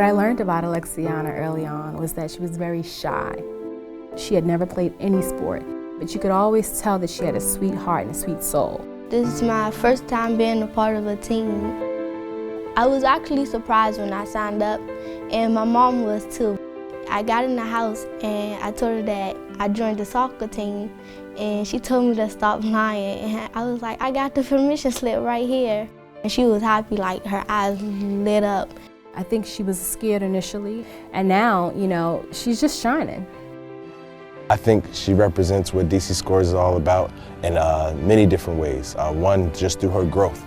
What I learned about Alexiana early on was that she was very shy. She had never played any sport, but you could always tell that she had a sweet heart and a sweet soul. This is my first time being a part of a team. I was actually surprised when I signed up, and my mom was too. I got in the house and I told her that I joined the soccer team, and she told me to stop lying. And I was like, I got the permission slip right here. And she was happy, like her eyes lit up. I think she was scared initially, and now, she's just shining. I think she represents what DC Scores is all about in many different ways. One, just through her growth.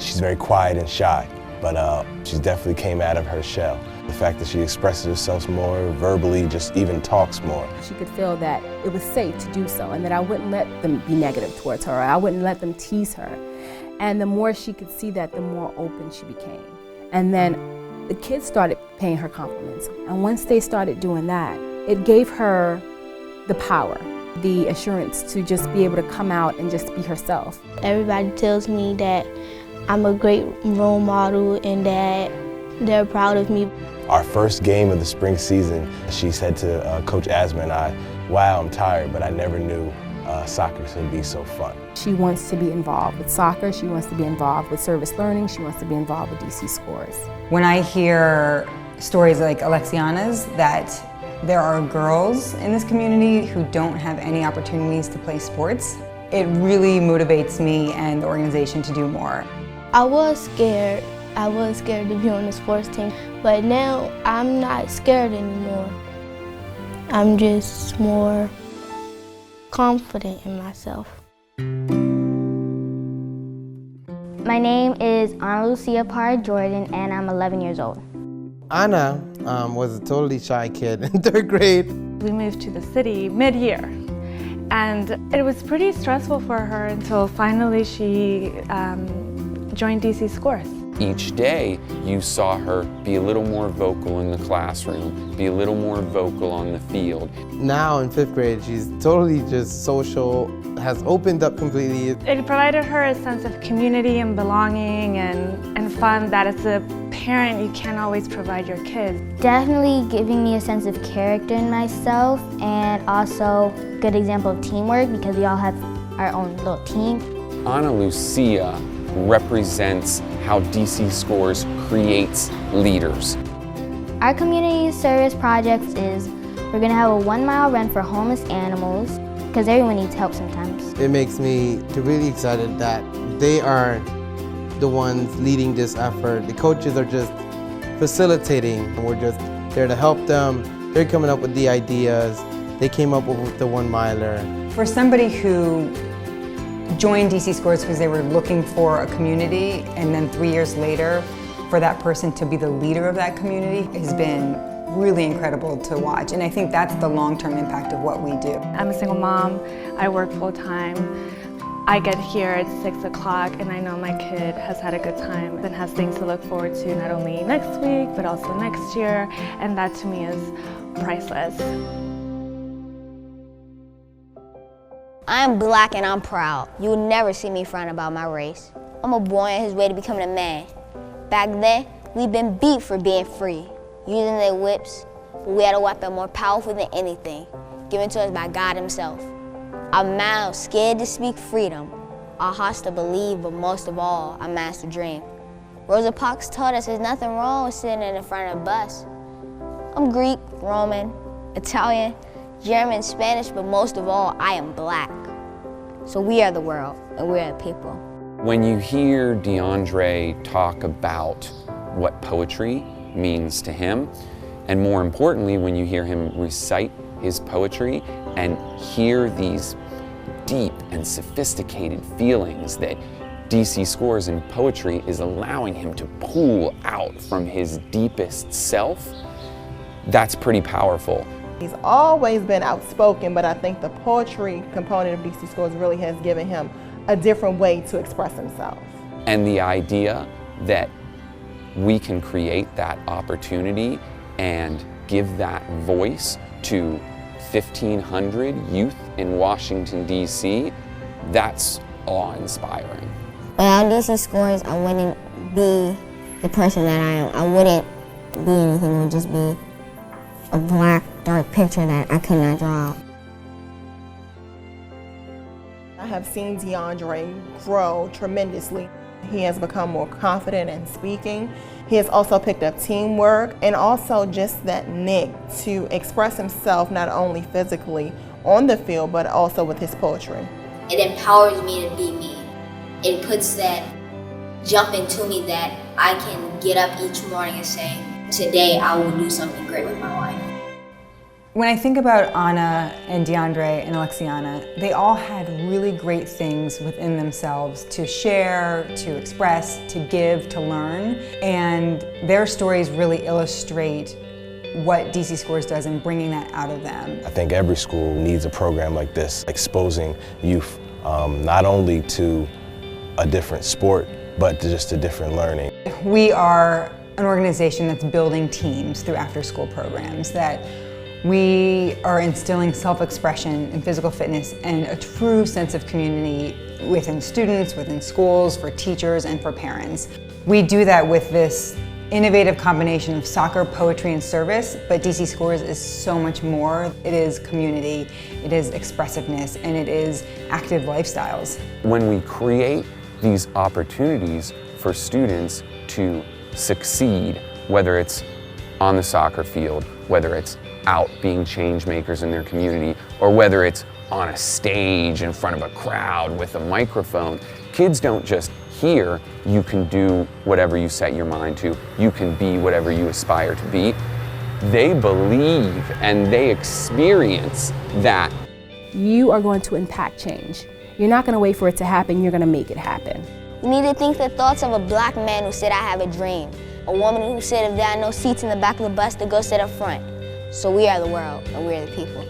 She's very quiet and shy, but she definitely came out of her shell. The fact that she expresses herself more verbally, just even talks more. She could feel that it was safe to do so, and that I wouldn't let them be negative towards her, or I wouldn't let them tease her. And the more she could see that, the more open she became. And then the kids started paying her compliments. And once they started doing that, it gave her the power, the assurance to just be able to come out and just be herself. Everybody tells me that I'm a great role model and that they're proud of me. Our first game of the spring season, she said to Coach Asma and I, wow, I'm tired, but I never knew soccer could be so fun. She wants to be involved with soccer, she wants to be involved with service learning, she wants to be involved with DC Scores. When I hear stories like Alexiana's, that there are girls in this community who don't have any opportunities to play sports, it really motivates me and the organization to do more. I was scared. I was scared to be on the sports team, but now I'm not scared anymore. I'm just more confident in myself. My name is Lucia Jordan, and I'm 11 years old. Anna was a totally shy kid in 3rd grade. We moved to the city mid-year, and it was pretty stressful for her until finally she joined DC Scores. Each day, you saw her be a little more vocal in the classroom, be a little more vocal on the field. Now in 5th grade, she's totally just social, has opened up completely. It provided her a sense of community and belonging and fun that as a parent you can't always provide your kids. Definitely giving me a sense of character in myself, and also a good example of teamwork because we all have our own little team. Ana Lucia represents how DC Scores creates leaders. Our community service project is we're going to have a 1-mile run for homeless animals because everyone needs help sometimes. It makes me really excited that they are the ones leading this effort. The coaches are just facilitating. We're just there to help them. They're coming up with the ideas. They came up with the 1-miler. For somebody who joined DC Scores because they were looking for a community, and then 3 years later, for that person to be the leader of that community has been really incredible to watch. And I think that's the long-term impact of what we do. I'm a single mom, I work full-time. I get here at 6 o'clock and I know my kid has had a good time and has things to look forward to not only next week, but also next year. And that to me is priceless. I'm black and I'm proud. You will never see me frown about my race. I'm a boy on his way to becoming a man. Back then, we'd been beat for being free, using their whips, but we had a weapon more powerful than anything, given to us by God himself. Our mouths scared to speak freedom, our hearts to believe, but most of all, our minds to dream. Rosa Parks taught us there's nothing wrong with sitting in the front of a bus. I'm Greek, Roman, Italian, German, Spanish, but most of all, I am black. So we are the world, and we are the people. When you hear DeAndre talk about what poetry means to him, and more importantly, when you hear him recite his poetry and hear these deep and sophisticated feelings that DC Scores in poetry is allowing him to pull out from his deepest self, that's pretty powerful. He's always been outspoken, but I think the poetry component of DC Scores really has given him a different way to express himself. And the idea that we can create that opportunity and give that voice to 1,500 youth in Washington, D.C., that's awe-inspiring. Without DC Scores, I wouldn't be the person that I am. I wouldn't be anything. It would just be a black, dark picture that I could not draw out. I have seen DeAndre grow tremendously. He has become more confident in speaking. He has also picked up teamwork and also just that knack to express himself not only physically on the field, but also with his poetry. It empowers me to be me. It puts that jump into me that I can get up each morning and say, today I will do something great with my life. When I think about Anna and DeAndre and Alexiana, they all had really great things within themselves to share, to express, to give, to learn. And their stories really illustrate what DC Scores does in bringing that out of them. I think every school needs a program like this, exposing youth not only to a different sport, but to just a different learning. We are an organization that's building teams through after-school programs, that we are instilling self-expression and physical fitness and a true sense of community within students, within schools, for teachers, and for parents. We do that with this innovative combination of soccer, poetry, and service, but DC Scores is so much more. It is community, it is expressiveness, and it is active lifestyles. When we create these opportunities for students to succeed, whether it's on the soccer field, whether it's out being change makers in their community, or whether it's on a stage in front of a crowd with a microphone, kids don't just hear, you can do whatever you set your mind to, you can be whatever you aspire to be. They believe and they experience that. You are going to impact change. You're not going to wait for it to happen, you're going to make it happen. We need to think the thoughts of a black man who said, I have a dream. A woman who said, if there are no seats in the back of the bus, to go sit up front. So we are the world, and we are the people.